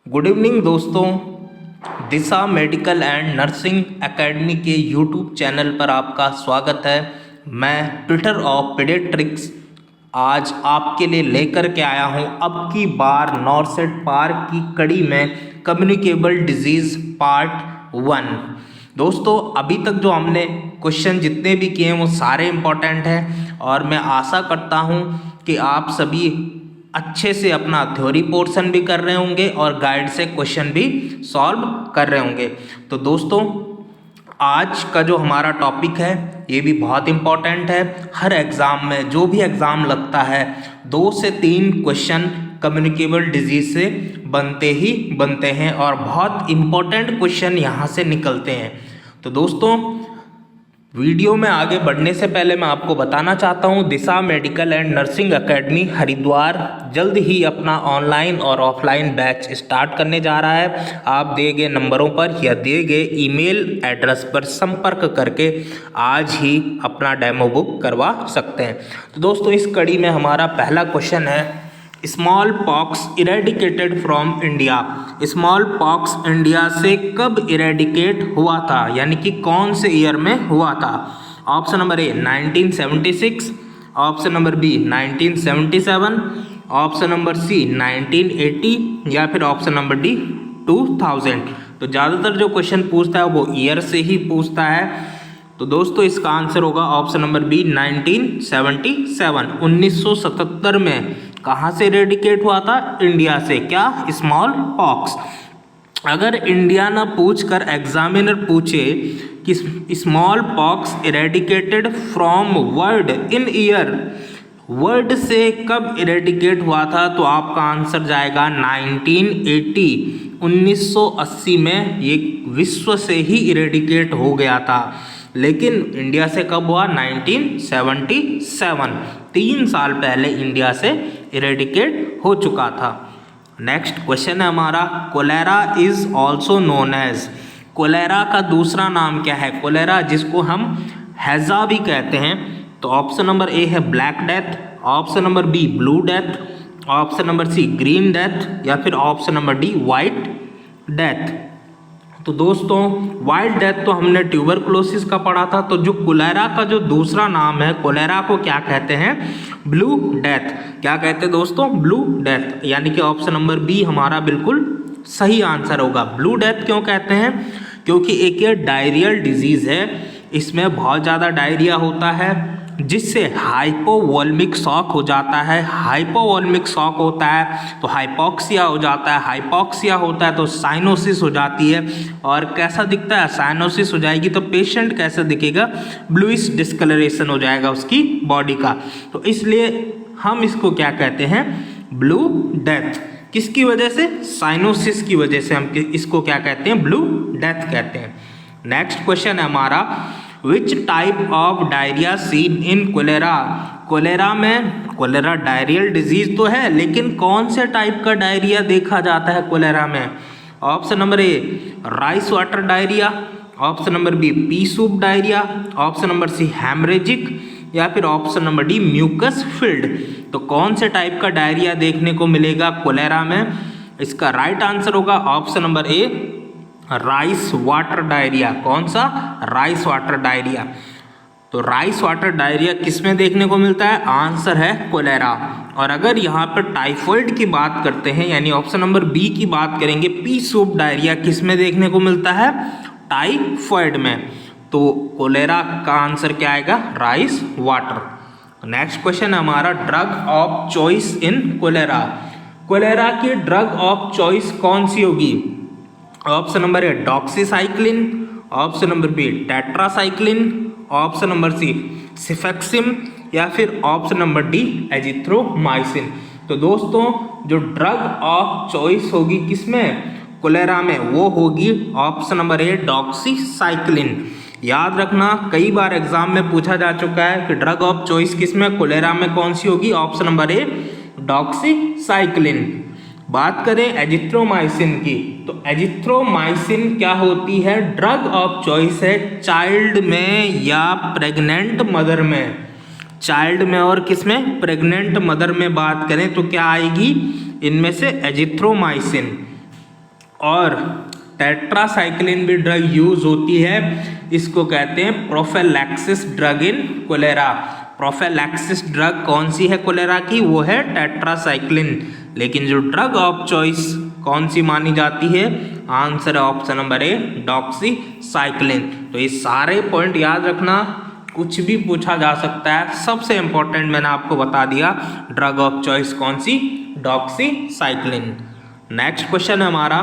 Good evening दोस्तों। दिशा medical and nursing academy के YouTube channel पर आपका स्वागत है। मैं ट्विटर ऑफ पीडियाट्रिक्स आज आपके लिए लेकर के आया हूं अब की बार नॉर्सेट पार की कड़ी में कम्युनिकेबल डिजीज़ पार्ट 1। दोस्तों अभी तक जो हमने क्वेश्चन जितने भी किए हैं वो सारे इम्पोर्टेंट हैं और मैं आशा करता हूं कि आप सभी अच्छे से अपना थ्योरी पोर्शन भी कर रहे होंगे और गाइड से क्वेश्चन भी सॉल्व कर रहे होंगे। तो दोस्तों आज का जो हमारा टॉपिक है ये भी बहुत इम्पॉर्टेंट है। हर एग्ज़ाम में जो भी एग्ज़ाम लगता है 2 से 3 क्वेश्चन कम्युनिकेबल डिजीज़ से बनते ही बनते हैं और बहुत इम्पॉर्टेंट क्वेश्चन यहाँ से निकलते हैं। तो दोस्तों वीडियो में आगे बढ़ने से पहले मैं आपको बताना चाहता हूं Disha medical and nursing academy Haridwar जल्द ही अपना ऑनलाइन और ऑफलाइन बैच स्टार्ट करने जा रहा है। आप दिए गए नंबरों पर या दिए गए ईमेल एड्रेस पर संपर्क करके आज ही अपना डेमो बुक करवा सकते हैं। तो दोस्तों इस कड़ी में हमारा पहला क्वेश्चन है small pox eradicated from India. Small pox India से कब इरेडिकेट हुआ था, यानी कि कौन से ईयर में हुआ था? Option number A 1976, option number B 1977, option number C 1980 या फिर ऑप्शन नंबर डी 2000। तो ज़्यादातर जो क्वेश्चन पूछता है वो ईयर से ही पूछता है। तो दोस्तों इसका आंसर होगा ऑप्शन नंबर बी 1977। 1977 में कहाँ से इरेडिकेट हुआ था? इंडिया से। क्या? Small pox. अगर इंडिया ना पूछकर एग्जामिनर पूछे कि small pox eradicated from world in year, world से कब इरेडिकेट हुआ था, तो आपका आंसर जाएगा 1980। 1980 में ये विश्व से ही इरेडिकेट हो गया था, लेकिन इंडिया से कब हुआ? 1977। 3 साल पहले इंडिया से इरेडिकेट हो चुका था। नेक्स्ट क्वेश्चन है हमारा cholera is also known as. Cholera का दूसरा नाम क्या है? कोलेरा जिसको हम हैजा भी कहते हैं। तो ऑप्शन नंबर ए है black death, option number B blue death, option number C green death या फिर option number D white death. तो दोस्तों वाइट डेथ तो हमने ट्यूबरकुलोसिस का पढ़ा था। तो जो कोलेरा का जो दूसरा नाम है, कोलेरा को क्या कहते हैं? Blue death. क्या कहते हैं दोस्तों? Blue death. यानी कि ऑप्शन नंबर बी हमारा बिल्कुल सही आंसर होगा। ब्लू डेथ क्यों कहते हैं? क्योंकि एक ये डायरियल डिजीज़ है, इसमें बहुत ज़्यादा डायरिया होता है जिससे हाइपोवोल्मिक शॉक हो जाता है। हाइपोवोल्मिक शॉक होता है तो हाइपोक्सिया हो जाता है, हाइपोक्सिया होता है तो साइनोसिस हो जाती है। और कैसा दिखता है? साइनोसिस हो जाएगी तो पेशेंट कैसा दिखेगा? ब्लूइश डिस्कलरेशन हो जाएगा उसकी बॉडी का। तो इसलिए हम इसको क्या कहते हैं? Blue death. किसकी वजह से? साइनोसिस की वजह से हम इसको क्या कहते हैं? ब्लू डेथ कहते हैं। नेक्स्ट क्वेश्चन है हमारा which type of diarrhoea seen in cholera. Cholera में, कोलेरा डायरियल डिजीज तो है लेकिन कौन से टाइप का डायरिया देखा जाता है कोलेरा में? Option number A rice water diarrhoea, option number B pea soup diarrhoea, option number C haemorrhagic या फिर option number D mucus filled. तो कौन से टाइप का डायरिया देखने को मिलेगा कोलेरा में? इसका राइट आंसर होगा option number A rice water diarrhoea. कौन सा? Rice water diarrhoea. तो राइस वाटर डायरिया किस में देखने को मिलता है? आंसर है कोलेरा। और अगर यहाँ पर टाइफॉइड की बात करते हैं यानी ऑप्शन नंबर बी की बात करेंगे, पी सूप डायरिया किस में देखने को मिलता है? टाइफॉइड में। तो कोलेरा का आंसर क्या आएगा? Rice water. नेक्स्ट क्वेश्चन है हमारा drug of choice in cholera. Cholera की ड्रग ऑफ चॉइस कौन सी होगी? Option number A doxycycline, option number B tetracycline, option number C cefixime या फिर ऑप्शन नंबर डी एजिथ्रोमाइसिन। तो दोस्तों जो ड्रग ऑफ चॉइस होगी किसमें? कोलेरा में, वो होगी ऑप्शन नंबर ए डॉक्सीसाइक्लिन। याद रखना कई बार एग्जाम में पूछा जा चुका है कि ड्रग ऑफ चॉइस किसमें? कोलेरा में कौन सी होगी? Option number A doxycycline. बात करें एजिथ्रोमाइसिन की, तो एजिथ्रोमाइसिन क्या होती है? ड्रग ऑफ चॉइस है चाइल्ड में या प्रेग्नेंट मदर में। चाइल्ड में और किस में? प्रेग्नेंट मदर में बात करें तो क्या आएगी इनमें से? एजिथ्रोमाइसिन। और टेट्रासाइक्लिन भी ड्रग यूज होती है, इसको कहते हैं prophylaxis drug in cholera. Prophylaxis drug कौन सी है कोलेरा की? वो है टेट्रासाइक्लिन। लेकिन जो ड्रग ऑफ चॉइस कौन सी मानी जाती है? आंसर है ऑप्शन नंबर ए, डॉक्सीसाइक्लिन। तो ये सारे पॉइंट याद रखना, कुछ भी पूछा जा सकता है। सबसे इंपॉर्टेंट मैंने आपको बता दिया, ड्रग ऑफ चॉइस कौन सी? डॉक्सीसाइक्लिन। नेक्स्ट क्वेश्चन है हमारा,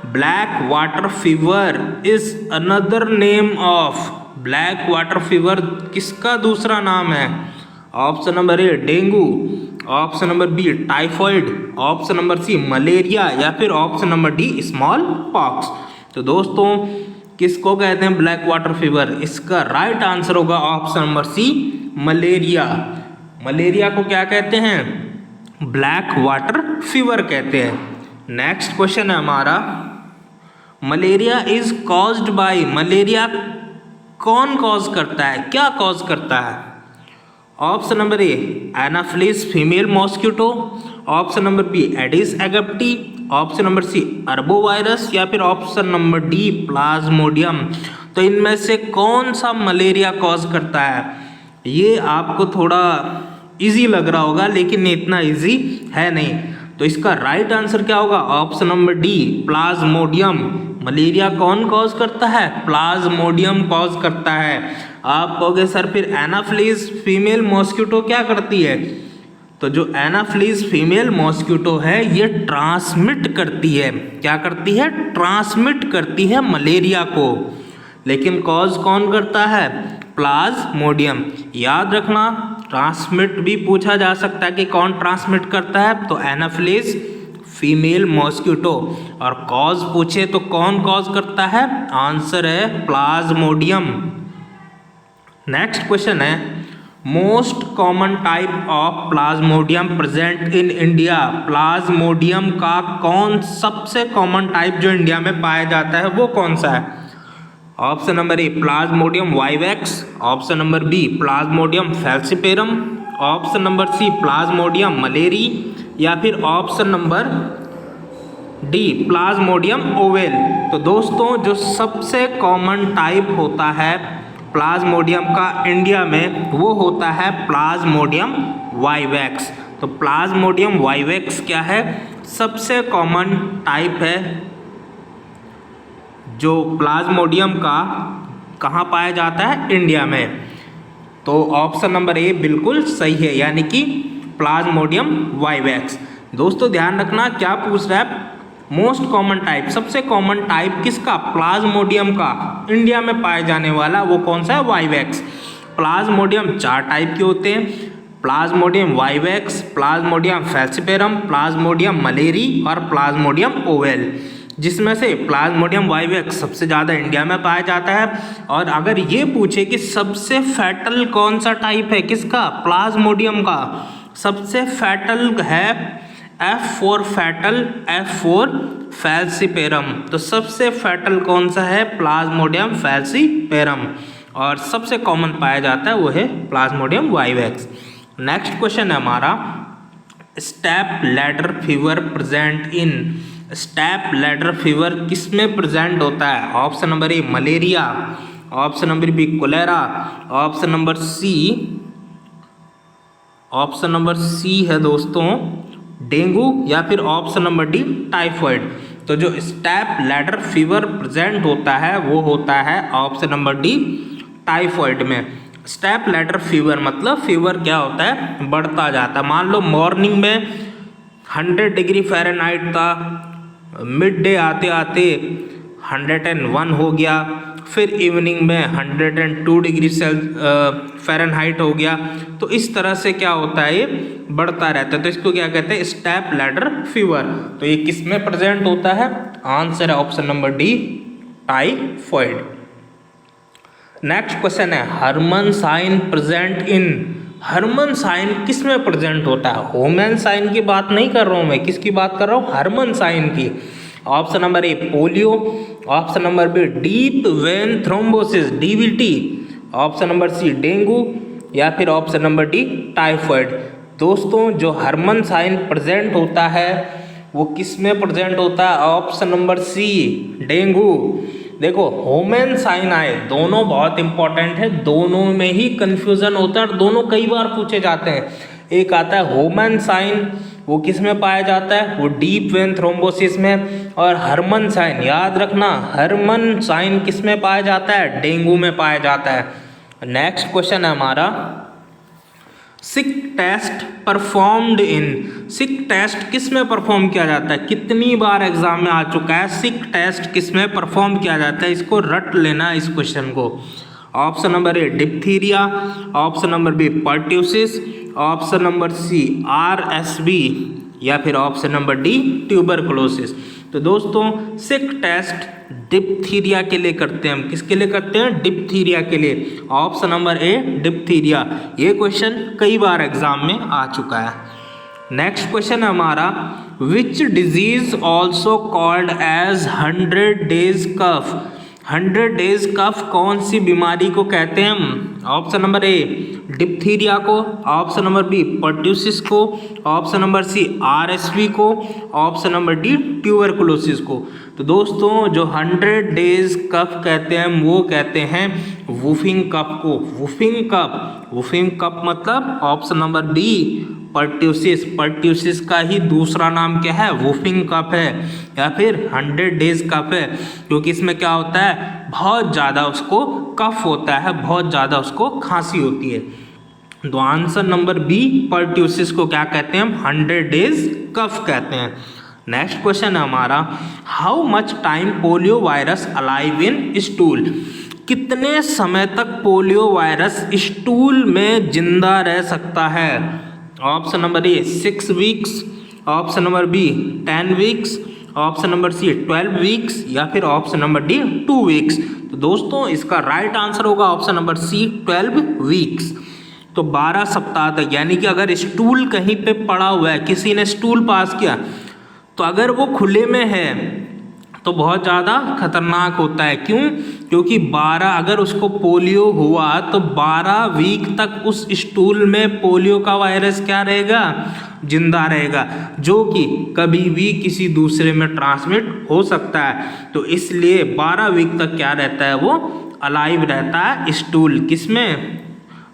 black water fever is another name of. Black water fever किसका दूसरा नाम है? Option number A dengue, option number B typhoid, option number C malaria, या फिर option number D smallpox. तो दोस्तों किसको कहते हैं ब्लैक वाटर फीवर? इसका राइट आंसर होगा option number C, malaria. Malaria को क्या कहते हैं? ब्लैक वाटर फीवर कहते हैं। नेक्स्ट क्वेश्चन है हमारा, malaria is caused by. Malaria कौन कॉज करता है, क्या कॉज करता है? Option number A anopheles female mosquito, option number B aedes aegypti, option number C arbovirus, या फिर ऑप्शन नंबर डी प्लाज्मोडियम। तो इनमें से कौन सा मलेरिया कॉज करता है? ये आपको थोड़ा इजी लग रहा होगा, लेकिन ये इतना इजी है नहीं। तो इसका राइट आंसर क्या होगा? Option number D Plasmodium. Malaria कौन कॉज करता है? प्लाज्मोडियम कॉज करता है। आप कहोगे सर फिर एनाफिलिस फीमेल मॉस्किटो क्या करती है? तो जो एनाफिलिस फीमेल मॉस्किटो है ये ट्रांसमिट करती है। क्या करती है? ट्रांसमिट करती है मलेरिया को। लेकिन कॉज कौन करता है? प्लाज्मोडियम। याद रखना, ट्रांसमिट भी पूछा जा सकता है कि कौन ट्रांसमिट करता है, तो एनाफिलिस फीमेल मॉस्किटो। और कॉज पूछे तो कौन कॉज करता है? आंसर है प्लाज्मोडियम। नेक्स्ट क्वेश्चन है, most common type of Plasmodium present in India. Plasmodium का कौन सबसे कॉमन टाइप जो इंडिया में पाया जाता है वो कौन सा है? Option number A plasmodium vivax, option number B plasmodium falciparum, option number C plasmodium malariae, या फिर option number D plasmodium ovale. तो दोस्तों जो सबसे कॉमन टाइप होता है प्लाज्मोडियम का इंडिया में वो होता है प्लाज्मोडियम वाइवेक्स। तो प्लाज्मोडियम वाइवेक्स क्या है? सबसे कॉमन टाइप है जो प्लाज्मोडियम का कहाँ पाया जाता है? इंडिया में। तो ऑप्शन नंबर ए बिल्कुल सही है, यानी कि प्लाज्मोडियम वाइवेक्स। दोस्तों ध्यान रखना, क्या पूछ रहा है? मोस्ट कॉमन टाइप, सबसे कॉमन टाइप किसका? प्लाज्मोडियम का। इंडिया में पाए जाने वाला वो कौन सा है? वाइवेक्स। प्लाज्मोडियम 4 टाइप के होते हैं, Plasmodium vivax, Plasmodium falciparum, Plasmodium malariae और प्लाज्मोडियम ओवेल। जिसमें से प्लाज्मोडियम वाइवेक्स सबसे ज़्यादा इंडिया में पाया जाता है। और अगर ये पूछे कि सबसे फैटल कौन सा टाइप है किसका? प्लाज्मोडियम का। सबसे फैटल है F4 फैटल, F4 फैल्सिपेरम। तो सबसे फैटल कौन सा है? Plasmodium falciparum. और सबसे कॉमन पाया जाता है वो है प्लाज्मोडियम वाइवेक्स। नेक्स्ट क्वेश्चन है हमारा, step ladder fever present in. Step ladder fever किस में प्रेजेंट होता है? Option number A malaria, option number B cholera, option number C है दोस्तों डेंगू, या फिर ऑप्शन नंबर डी टाइफॉइड। तो जो स्टेप लैडर फीवर प्रेजेंट होता है वो होता है ऑप्शन नंबर डी टाइफॉइड में। स्टेप लैडर फीवर मतलब फीवर क्या होता है? बढ़ता जाता है। मान लो मॉर्निंग में 100 डिग्री फ़ारेनहाइट था, मिड डे आते आते 101 हो गया, फिर इवनिंग में 102 डिग्री फ़ारेनहाइट हो गया। तो इस तरह से क्या होता है? ये बढ़ता रहता है। तो इसको क्या कहते हैं? Step ladder fever. तो ये किस में प्रेजेंट होता है? आंसर है option number D typhoid. Next question है, Herman sign present in. Herman sign किस में प्रेजेंट होता है? होमन साइन की बात नहीं कर रहा हूँ मैं, किसकी बात कर रहा हूँ? हर्मन साइन की। Option number A polio, option number B deep vein thrombosis DVT, option number C dengue, या फिर ऑप्शन नंबर डी टाइफॉइड। दोस्तों जो हर्मन साइन प्रेजेंट होता है वो किस में प्रेजेंट होता है? Option number C, dengue. देखो होमेन साइन आए, दोनों बहुत इंपॉर्टेंट है, दोनों में ही कंफ्यूजन होता है और दोनों कई बार पूछे जाते हैं। एक आता है होमन साइन, वो किस में पाया जाता है? वो डीप वेन थ्रोम्बोसिस में। और हरमन साइन, याद रखना, हरमन साइन किस में पाया जाता है? डेंगू में पाया जाता है। नेक्स्ट क्वेश्चन है हमारा, Schick test performed in, Schick test किस में परफॉर्म किया जाता है? कितनी बार एग्जाम में आ चुका है सिक टेस्ट किस में परफॉर्म किया जाता है? इसको रट लेना इस क्वेश्चन को। Option number A diphtheria, option number B pertussis, option number C RSV या फिर ऑप्शन नंबर डी ट्यूबरकुलोसिस। तो दोस्तों सिक टेस्ट डिप्थीरिया के लिए करते हैं हम। किसके लिए करते हैं? डिप्थीरिया के लिए। Option number A diphtheria. ये क्वेश्चन कई बार एग्जाम में आ चुका है। नेक्स्ट क्वेश्चन है हमारा, which disease also called as 100 days cough, 100 days cough कौन सी बीमारी को कहते हैं हम? ऑप्शन नंबर ए डिप्थीरिया को, ऑप्शन नंबर बी पर्ट्यूसिस को, ऑप्शन नंबर सी RSV को, ऑप्शन नंबर डी ट्यूबरकुलोसिस को। तो दोस्तों जो 100 डेज कफ कहते हैं वो कहते हैं वुफिंग कफ को। वुफिंग कफ, वुफिंग कफ मतलब option number B pertussis. Pertussis का ही दूसरा नाम क्या है? वुफिंग कफ है या फिर 100 डेज कफ है, क्योंकि इसमें क्या होता है, बहुत ज़्यादा उसको कफ होता है, बहुत ज़्यादा उसको खांसी होती है। तो आंसर नंबर बी पर्ट्यूसिस को क्या कहते हैं हम? 100 डेज कफ कहते हैं। नेक्स्ट क्वेश्चन है हमारा, how much time polio virus alive in stool, कितने समय तक पोलियो वायरस स्टूल में जिंदा रह सकता है? Option number A 6 weeks, option number B 10 weeks, option number C 12 weeks या फिर ऑप्शन नंबर डी 2 वीक्स। तो दोस्तों इसका राइट आंसर होगा ऑप्शन नंबर सी 12 वीक्स। तो 12 सप्ताह तक, यानी कि अगर स्टूल कहीं पे पड़ा हुआ है, किसी ने स्टूल पास किया, तो अगर वो खुले में है तो बहुत ज़्यादा खतरनाक होता है। क्यों? क्योंकि 12, अगर उसको पोलियो हुआ तो 12 वीक तक उस स्टूल में पोलियो का वायरस क्या रहेगा? जिंदा रहेगा, जो कि कभी भी किसी दूसरे में ट्रांसमिट हो सकता है। तो इसलिए 12 वीक तक क्या रहता है? वो अलाइव रहता है स्टूल, किसमें?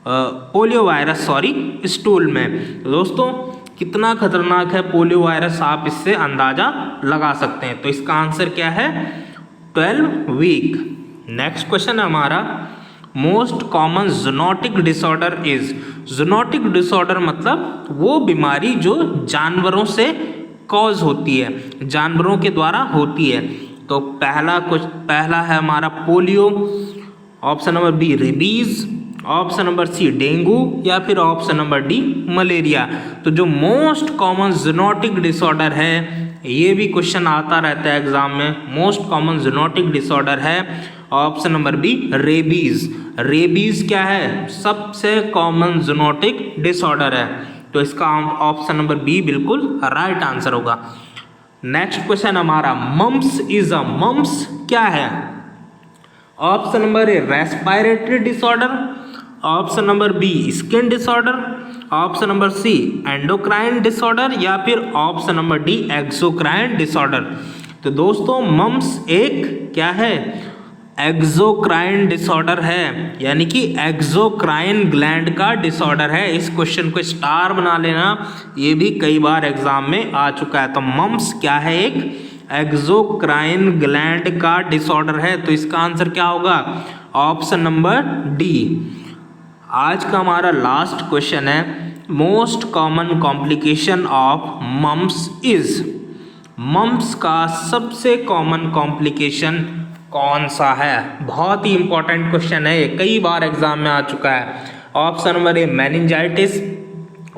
पोलियो वायरस, सॉरी, स्टूल में। तो दोस्तों कितना खतरनाक है पोलियो वायरस, आप इससे अंदाजा लगा सकते हैं। तो इसका आंसर क्या है? 12 वीक। नेक्स्ट क्वेश्चन है हमारा, most common zoonotic disorder is, zoonotic disorder मतलब वो बीमारी जो जानवरों से कॉज होती है, जानवरों के द्वारा होती है। तो पहला है हमारा polio, option number B rabies, option number C dengue या फिर ऑप्शन नंबर डी मलेरिया। तो जो मोस्ट कॉमन ज़ूनोटिक डिसऑर्डर है, ये भी क्वेश्चन आता रहता है एग्जाम में, मोस्ट कॉमन ज़ूनोटिक डिसऑर्डर है option number B rabies. Rabies क्या है? सबसे कॉमन ज़ूनोटिक डिसऑर्डर है। तो इसका ऑप्शन नंबर बी बिल्कुल राइट आंसर होगा। नेक्स्ट क्वेश्चन हमारा, मम्स इज अ, मम्स क्या है? Option number A respiratory disorder, option number B skin disorder, option number C endocrine disorder या फिर option number D exocrine disorder. तो दोस्तों मम्स एक क्या है? एक्सोक्राइन डिसऑर्डर है, यानी कि एक्सोक्राइन ग्लैंड का डिसऑर्डर है। इस क्वेश्चन को स्टार बना लेना, ये भी कई बार एग्जाम में आ चुका है। तो मम्स क्या है? एक एक्सोक्राइन ग्लैंड का डिसऑर्डर है। तो इसका आंसर क्या होगा? Option number D. आज का हमारा लास्ट क्वेश्चन है, most common complication of mumps is, mumps का सबसे कॉमन कॉम्प्लिकेशन कौन सा है? बहुत ही इंपॉर्टेंट क्वेश्चन है, ये कई बार एग्जाम में आ चुका है। Option number A meningitis,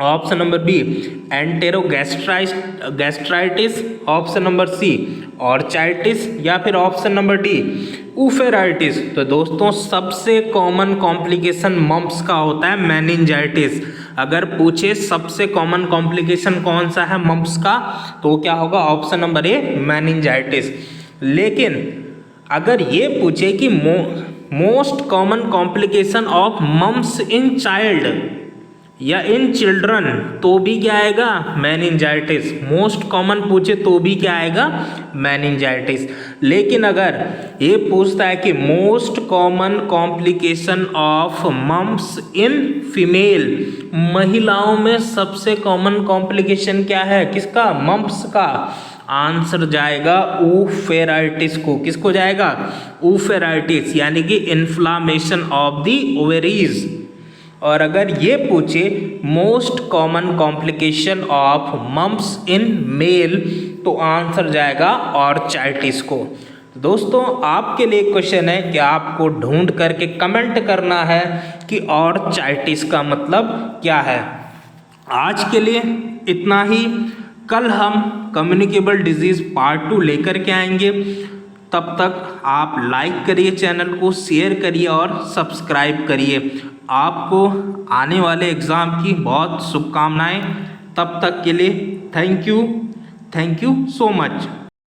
option number B enterogastritis, option number C orchitis या फिर ऑप्शन नंबर डी ऊफेराइटिस। तो दोस्तों सबसे कॉमन कॉम्प्लिकेशन मम्प्स का होता है मेनिंजाइटिस। अगर पूछे सबसे कॉमन कॉम्प्लिकेशन कौन सा है मम्प्स का, तो क्या होगा? Option number A meningitis. लेकिन अगर ये पूछे कि most common complication of mumps in child, या इन चिल्ड्रन तो भी क्या आएगा, मेनिंजाइटिस। मोस्ट कॉमन पूछे तो भी क्या आएगा, मेनिंजाइटिस। लेकिन अगर ये पूछता है कि most common complication of mumps in female, महिलाओं में सबसे कॉमन कॉम्प्लिकेशन क्या है, किसका, मम्प्स का, आंसर जाएगा ऊफेराइटिस को। किसको जाएगा, ऊफेराइटिस, यानी कि इन्फ्लामेशन ऑफ द ओवेरीज। और अगर ये पूछे most common complication of mumps in male, तो आंसर जाएगा ऑर्चाइटिस को। दोस्तों आपके लिए क्वेश्चन है कि आपको ढूंढ करके कमेंट करना है कि ऑर्चाइटिस का मतलब क्या है। आज के लिए इतना ही। कल हम कम्युनिकेबल डिजीज़ पार्ट 2 लेकर के आएंगे। तब तक आप लाइक करिए, चैनल को शेयर करिए और सब्सक्राइब करिए। आपको आने वाले एग्ज़ाम की बहुत शुभकामनाएं। तब तक के लिए थैंक यू सो मच।